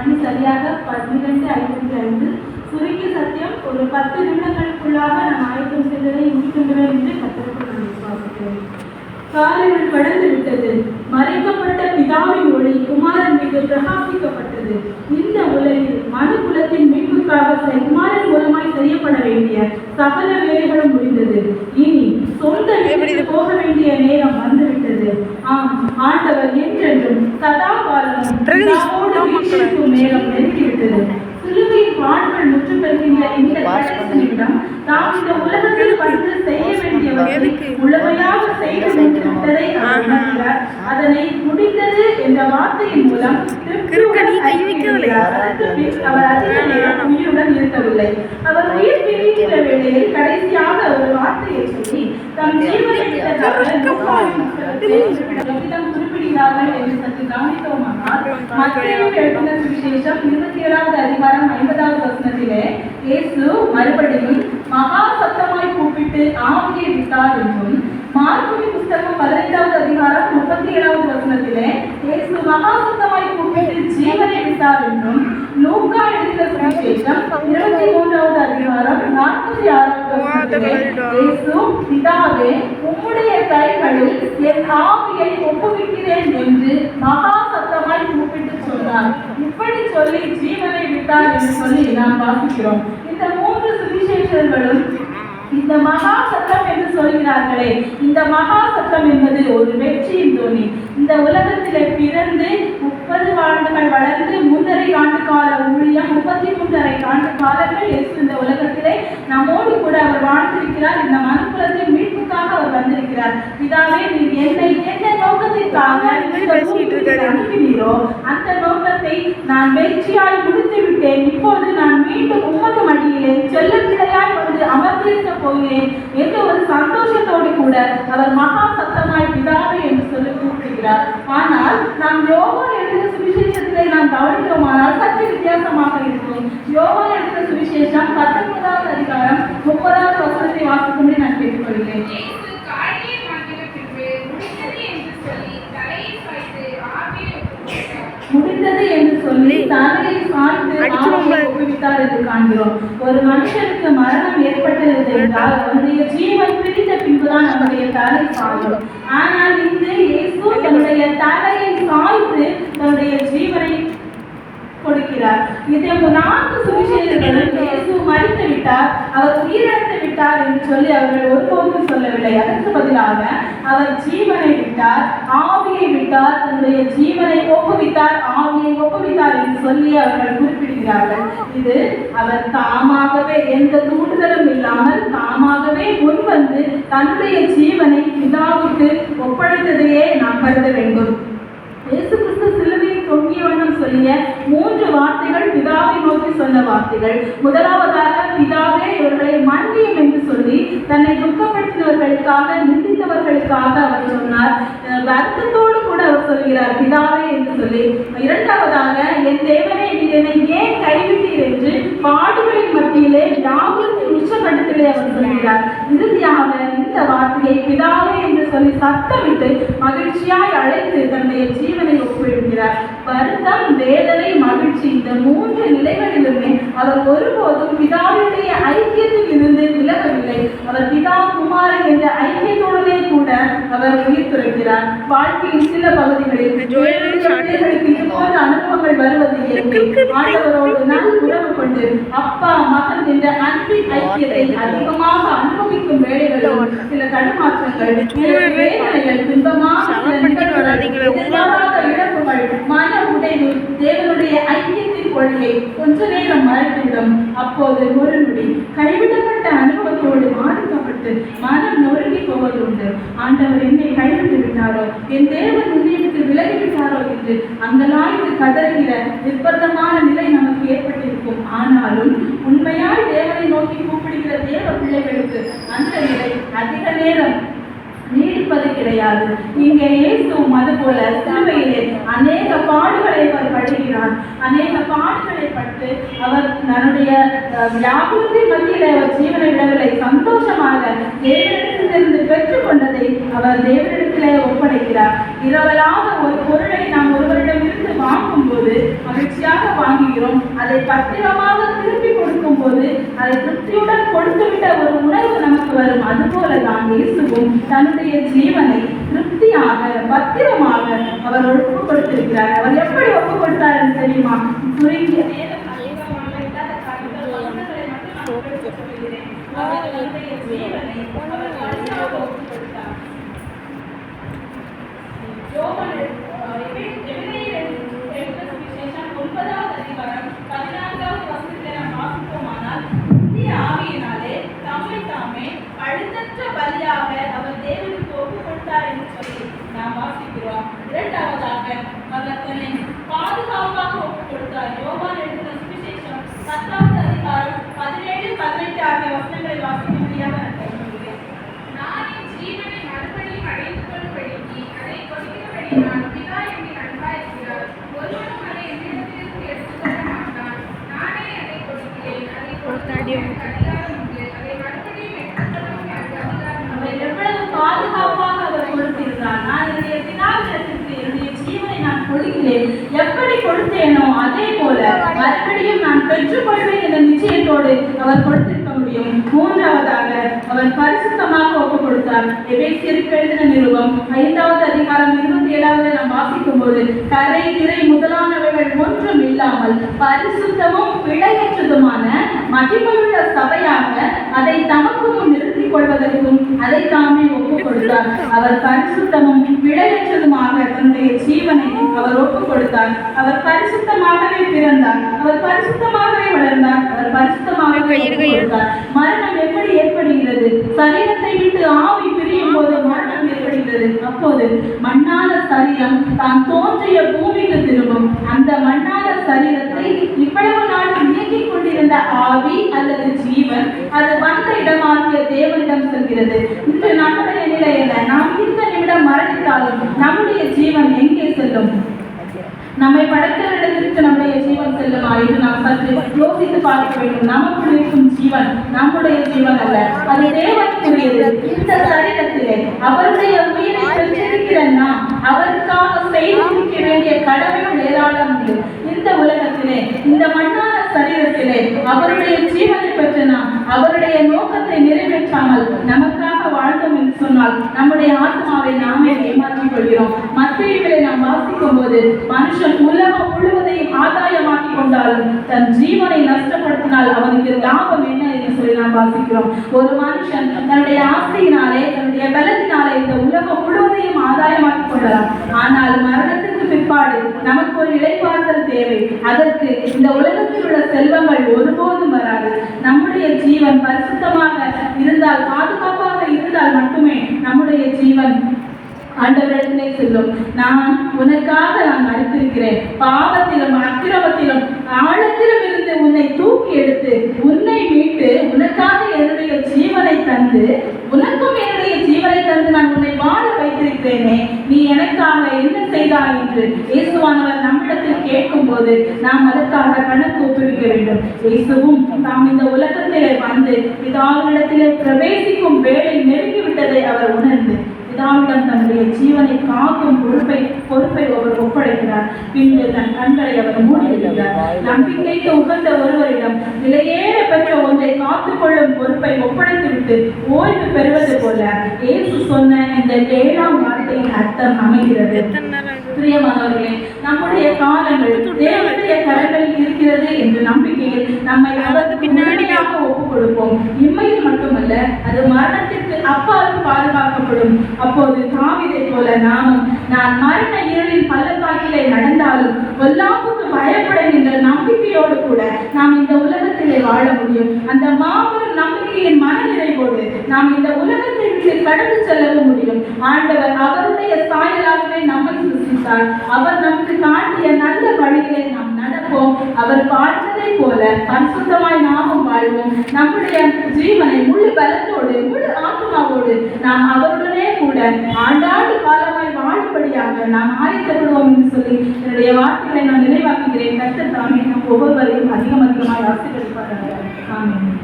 மணி சரியாக 12:55. சுருங்கி சத்தியம் ஒரு 10 நிமிடங்களுக்குள்ளாக நான் ஆயத்தம் செய்ததை முடிக்கின்றேன் என்று கத்தருக்கு நான் விசுவாசிக்கிறேன். காலையில் கடந்து விட்டது. மறைக்கப்பட்ட பிதாவின் ஒளி குமாரன் மீது பிரகாசிக்கப்பட்டது. இந்த உலகில் மனு குலத்தின் மீட்புக்காக குமாரன் மூலமாய் செய்யப்பட வேண்டிய சகல வேலைகளும் முடிந்தது. இனி சொந்த வீட்டுக்கு போக வேண்டிய நேரம் வந்துவிட்டது. ஆம், ஆண்டவர் என்றென்றும் சதா காலமும் நேரம் நெருங்கிவிட்டது. சிலுவையின் பாடுகள் முற்று பெறுகின்ற இந்த கடைசி நிமிடம் நாம் இந்த உலகத்தில் வந்து செய்ய வேண்டியவற்றை முழுமையாக செய்து முடித்துவிட்டதை அவர் உணர்கிறார். அதனை முடிந்தது என்ற வார்த்தையின் மூலம் அவர் அதிக நேரம் உயிருடன் இருக்கவில்லை. அவர் உயிர் பிரிகின்ற வேளையில் கடைசியாக ஒரு வார்த்தையை சொல்லி தம் ஜீவனை குறிப்பிடுகிறார்கள் என்று சற்று கவனித்தோமானால் மத்தேயு எழுதின சுவிசேஷம் 27வது அதிகாரம் 50வது வசனத்திலே இயேசு மறுபடியும் மகா சத்தமாய் கூப்பிட்டு ஆவியை விட்டார் என்றும், மார்க்குவின் புத்தகம் 15வது அதிகாரம் 37வது வசனத்திலே இயேசு மகா சத்தமாய் கூப்பிட்டு ஜீவனை விட்டார் என்றும், லூக்கா எழுதின சுவிசேஷம் 23வது அதிகாரம் 46வது வசனத்திலே இயேசு பிதாவே உம்முடைய கைகளில் என் ஆவியை ஒப்புவிக்கிறேன் என்று மகா சத்தமாய் கூப்பிட்டு சொன்னார். இப்படி சொல்லி ஜீவனை விட்டார் என்று சொல்லி நாம் வாசிக்கிறோம். இந்த 3 சுவிசேஷர்களும் இந்த மகா சத்தம் என்று சொல்கிறார்களே, இந்த மகா சத்தம் என்பது ஒரு வெற்றியின் தோனி. இந்த உலகத்திலே பிறந்து 30 ஆண்டுகள் வளர்ந்து 3.5 ஆண்டு கால ஊழியம், 33.5 ஆண்டு காலங்கள் இயேசு இந்த உலகத்திலே நம்மோடு கூட அவர் வாழ்ந்திருக்கிறார். இந்த மனுக்குலத்தின் மீட்புக்காக அவர் வந்திருக்கிறார். பிதாவே, நீர் என்னை எந்த நோக்கத்திற்காக அனுப்பினீரோ அந்த நோக்கத்தை நான் வெற்றியாய் முடித்து விட்டேன். இப்போது நான் மீண்டும் உமது மடியிலே செல்ல பிள்ளையாய் வந்து அமர்ந்திருக்க போகிறேன் என்ற ஒரு சந்தோஷத்தோடு கூட அவர் மகா சத்தமாய் பிதாவே என்று சொல்லி கூப்பிடுகிறார். ஆனால் நாம் யோவா எழுதின சுவிசேஷத்திலே நாம் கவனிக்கிறோமானால் சற்று வித்தியாசமாக இருக்கும். யோவா எழுதின சுவிசேஷம் 19வது அதிகாரம் 30வது வசனத்தை வாசிக்கும்படி நான் கேட்டுக்கொள்கிறேன். முடிந்தது என்று சொல்லி தலையை சாய்த்து ஒப்புவித்தார் என்று காண்கிறோம். ஒரு மனுஷனுக்கு மரணம் ஏற்பட்டது என்றால் அவருடைய ஜீவன் பிரிந்த பின்புதான் நம்முடைய தலை சாயும். ஆனால் இங்கு இயேசு தன்னுடைய தலையை சாய்த்து தன்னுடைய ஜீவனை கொடுக்கிறார். இதே 4 சுவிசேஷர்களும் இயேசு மரித்து விட்டார், அவர் உயிரிழந்து விட்டார் என்று சொல்லி அவர்கள் ஒருபோதும் சொல்லவில்லை. அதற்கு பதிலாக அவர் ஜீவனை விட்டார், ஆவியை விட்டார், தன்னுடைய ஜீவனை ஒப்புவித்தார், ஆவியை ஒப்புவித்தார் என்று சொல்லி அவர்கள் குறிப்பிடுகிறார்கள். இது அவர் தாமாகவே எந்த தூண்டுதலும் இல்லாமல் தாமாகவே முன்வந்து தன்னுடைய ஜீவனை பிதாவுக்கு ஒப்படைத்ததையே நாம் கருத வேண்டும். இயேசு கிறிஸ்து சிலுவையில் தொங்கிய வண்ணம் சொல்லிய 3 வார்த்தைகள் பிதாவை நோக்கி சொன்ன வார்த்தைகள். முதலாவதாக, பிதாவே இவர்களை மன்னியும் என்று சொல்லி தன்னை துக்கப்படுத்தினவர்களுக்காக, நிந்தித்தவர்களுக்காக அவர் சொன்னார். வருத்தத்தோடு கூட அவர் சொல்கிறார் பிதாவே என்று சொல்லி. இரண்டாவதாக, என் தேவனே நீர் என்னை ஏன் கைவிட்டீர் என்று பாடுகளின் மத்தியிலே யாவத்தின் உச்சகட்டத்திலே அவர் சொல்கிறார். இறுதியாக இந்த வார்த்தையை பிதாவே என்று சொல்லி சத்தமிட்டு மகிழ்ச்சியாய் அழைத்து தன்னுடைய ஜீவனை ஒப்புவிடுகிறார். வருத்தம், வேதனை, மகிழ்ச்சி, இந்த 3 நிலைகளிலுமே அவர் ஒருபோதும் பிதாவுடைய ஐக்கியத்தில் இருந்து விலகவில்லை. அவர் பிதா குமாரன் என்ற ஐக்கியத்தோடனே கூட அவர் உயிர் துறக்கிறார். வாழ்க்கையின் சில பகுதிகளில் இது போன்ற அனுபவங்கள் வருவது ஆண்டவரோடு நான் உறவு கொண்டு அப்பா மகன் என்ற அன்பின் ஐக்கியத்தை அதிகமாக அனுபவிக்கும் வேளைகளும் சில தடுமாற்றங்கள், வேதனைகள், துன்பமாக இழப்புகள், மன உடைவு, தேவனுடைய ஐக்கியத்தின் கொள்கை கொஞ்ச நேரம் மறைந்துவிடும். அப்போது ஒரு நொடி கைவிடப்பட்ட அனுபவத்தோடு மாறுக்கப்பட்டு மனம் நொறுங்கி போவது உண்டு. ஆண்டவர் என்னை கைவிட்டு விட்டாரோ, என் தேவன் உன்னிட்டு விலகிவிட்டாரோ என்று அங்கலாய்ந்து கதறுகிற நிர்பந்தமான நிலை நமக்கு ஏற்பட்டிருக்கும். ஆனாலும் உண்மையாய் தேவனை நோக்கி கூப்பிடுகிற தேவ பிள்ளைகளுக்கு அந்த நிலை அதிக நேரம் நீடிப்பது கிடையாது. இங்கே இயேசுவும் அதுபோல சிலுவையிலே அநேக பாடுகளை அவர் படுகிறார். அநேக பாடுகளை பட்டு அவர் தன்னுடைய வியாபாரத்தின் மத்தியிலே அவர் ஜீவனை விடவில்லை. சந்தோஷமாக தேவனிடத்திலிருந்து பெற்றுக் கொண்டதை அவர் தேவனிடத்திலே ஒப்படைக்கிறார். இரவலாக ஒரு பொருளை நாம் ஒருவரிடமிருந்து வாங்கும் போது மகிழ்ச்சி மகிழ்ச்சியாக வாங்குகிறோம். அதை பத்திரமாக திருப்பி கொடுக்கும் போது அதை திருப்தியுடன் கொடுத்துவிட்ட ஒரு உணர்வு நமக்கு வரும். அதுபோலதான் இயேசுவும் தன்னுடைய ஜீவனை திருப்தியாக பத்திரமாக அவர் ஒப்பு கொடுத்திருக்கிறார். அவர் எப்படி ஒப்பு கொடுத்தார் என்று தெரியுமா? சுருங்கிய பலியாக அவர் தேவனுக்கு ஒப்பு கொடுத்தார் என்று சொல்லி நாம் வாசிக்கிறோம். இரண்டாவதாக அவர் தன்னை பாதுகாப்பாக ஒப்பு கொடுத்தார். யோவான் எழுதின சுவிசேஷம் 10வது அதிகாரம் 17, 18 ஆகிய வசனங்களை வாசிக்க முடியாத நான் என் ஜீவனை மறுபடியும் அடைந்து கொள்ளும்படிக்கு அதை கொடுக்கிறபடி நான் பிதா என்னை அன்பாயிருக்கிறார். ஒருவனும் அதை என்னிடத்திலிருந்து எடுத்துக்கொள்ள மாட்டான். நானே அதை கொடுக்கிறேன். அதை கொடுத்தாடியும் அதிகாரம் உண்டு. அதை மறுபடியும் எடுத்துக்கொள்ளவும் எனக்கு அதிகாரம் உண்டு. எவ்வளவு பாதுகாப்பாக அவர் கொடுத்திருந்தார். நான் என்னுடைய பிதாவிடத்திற்கு என்னுடைய ஜீவனை நான் கொடுக்கிறேன். எப்படி கொடுத்தேனோ அதே போல மறுபடியும் நான் பெற்றுக்கொள்வேன் என்ற நிச்சயத்தோடு அவர் கொடுத்திருக்க முடியும். மூன்றாவதாக அவர் பரிசுத்தமாக ஒப்பு கொடுத்தார். எபேசியருக்கு எழுதின நிருபம் 5வது அதிகாரம் 27வது நாம் வாசிக்கும் போது கரை திரை முதலானவைகள் ஒன்றும் இல்லாமல் பரிசுத்தமும் பிழையற்றதுமான மகிமையுள்ள சபையாக அதை தமக்கு முன் நிறுத்திக் கொள்வதற்கும் அதை தாமே ஒப்பு கொடுத்தார். அவர் பரிசுத்தமும் பிழையற்றதுமாக தன்னுடைய ஜீவனை அவர் ஒப்பு கொடுத்தார். அவர் பரிசுத்தமாகவே பிறந்தார். அவர் பரிசுத்தமாகவே வளர்ந்தார். அவர் பரிசுத்தமாகவே கொடுத்தார். மரணம் எப்படி ஏற்படுகிறது? சரீரத்தை விட்டு ஆவி பிரியும் போது மரணம் ஏற்படுகிறது. அப்போது மண்ணான சரீரம் தான் தோன்றிய பூமிக்கு திரும்பும். அந்த மண்ணான சரீரத்தை இவ்வளவு நாள் இயக்கிக் கொண்டிருந்த ஆவி அல்லது ஜீவன் அது வந்த இடமாகிய தேவனிடம் செல்கிறது. இன்று நம்முடைய நிலை என்ன? நாம் இந்த நிமிடம் மரணித்தாலும் நம்முடைய ஜீவன் எங்கே செல்லும்? நம்மை படைத்தவரிடத்திற்கு நம்முடைய ஜீவன் செல்லுமா என்று நாம் சற்று யோசித்து பார்க்க வேண்டும். நமக்குள் இருக்கும் ஜீவன் நம்முடைய ஜீவன் அல்ல, அது தேவனுக்குரியது. இந்த சரீரத்திலே அவருடைய உயிரை பெற்றிருக்கிற நாம் அவருக்காக செய்திருக்க வேண்டிய கடமையும் ஏராளம் உண்டு. இந்த உலகத்திலே இந்த மண்ணான சரீரத்திலே அவருடைய ஜீவனை பெற்ற நாம் அவருடைய நோக்கத்தை நிறைவேற்றாமல் நமக்காக வாழ்ந்தோம் என்று சொன்னால் நம்முடைய ஆத்மாவை நாமே ஏமாற்றிக் கொள்கிறோம். மத்தேயுவிலே நாம் வாசிக்கும் போது மனுஷன் உலகம் முழுவதையும் ஆதாயமாக்கி கொண்டாலும் தன் ஜீவனை நஷ்டப்படுத்தினால் அவனுக்கு லாபம் என்ன என்று சொல்லி நாம் வாசிக்கிறோம். ஒரு மனுஷன் தன்னுடைய ஆசையினாலே தன்னுடைய பலத்தினாலே இந்த உலகம் முழுவதையும் ஆதாயமாக்கி கொள்ளலாம். ஆனால் மரணத்திற்கு பிற்பாடு நமக்கு ஒரு இளைப்பாறுதல் தேவை. அதற்கு இந்த உலகத்தில் உள்ள செல்வங்கள் ஒருபோதும் வராது. நம்முடைய ஜீவன் பரிசுத்தமாக இருந்தால், பாதுகாப்பாக இருந்தால் மட்டுமே நம்முடைய ஜீவன் ஆண்டவரிடத்திலே செல்லும். நான் உனக்காக நான் மறித்திருக்கிறேன். பாவத்திலும் அக்கிரமத்திலும் ஆழத்திலும் இருந்து உன்னை தூக்கி எடுத்து உன்னை மீட்டு உனக்காக என்னுடைய ஜீவனை தந்து உனக்கும் என்னுடைய ஜீவனை தந்து நான் உன்னை வாழ வைத்திருக்கிறேனே, நீ எனக்காக என்ன செய்தாய் என்று இயேசுவானவர் நம்மிடத்தில் கேட்கும் போது நாம் அதற்காக கணக்கு ஒப்புவிக்க வேண்டும். இயேசுவும் நாம் இந்த உலகத்திலே வந்து பிதாவினிடத்திலே பிரவேசிக்கும் வேலை நெருங்கிவிட்டதை அவர் உணர்ந்து பிதாவிடம் தன்னுடைய ஜீவனை காக்கும் பொறுப்பை அவர் ஒப்படைக்கிறார். பின்பு தன் கண்களை அவர் மூடிவிடுகிறார். நம்பிக்கைக்கு உகந்த ஒருவரிடம் விலையேற பெற்ற ஒன்றை காத்துக்கொள்ளும் பொறுப்பை ஒப்படைத்துவிட்டு ஓய்வு பெறுவது போல இயேசு சொன்ன இந்த 7ஆம் வார்த்தையின் அர்த்தம் அமைகிறது. பிரியமானவர்களே, நம்முடைய காலங்கள் தேவனுடைய கரங்களில் இருக்கிறது என்ற நம்பிக்கையில் நம்மை அதற்கு பின்னாடியாக ஒப்புக் கொடுப்போம். இம்மையில் மட்டுமல்ல, அது மரணத்திற்கு அப்பாலும் பாதுகாக்கப்படும். அப்போது தாவீதை போல நாமும் நான் மரண இருளின் பள்ளத்தாக்கிலே நடந்தாலும் பொல்லாப்புக்கு பயப்படுகின்ற நம்பிக்கையோடு கூட நாம் இந்த உலகத்திலே வாழ முடியும். அந்த மாபெரும் நம்பிக்கையின் மனநிறைவோடு நாம் இந்த உலகத்தை விட்டு கடந்து செல்லவும் முடியும். ஆண்டவர் அவருடைய சாயலாகவே நம்மை சிருஷ்டித்தார். அவர் நமக்கு காட்டிய நல்ல வழியிலே நாம் நடப்போம். அவர் வாழ்ந்ததை போல பரிசுத்தமாய் நாமும் வாழ்வோம். நம்முடைய ஜீவனை முழு பலத்தோடு முழு ஆத்மாவோடு நாம் அவருடனே கூட ஆண்டாண்டு காலமாய் வாழும்படியாக நாம் ஆயத்தப்படுவோம் என்று சொல்லி என்னுடைய வார்த்தைகளை நான் நிறைவாக்குகிறேன். கர்த்தர் தாமே நம் ஒவ்வொருவரையும் அதிகமாய் ஆசீர்வதிப்பார்கள். ஆமென்.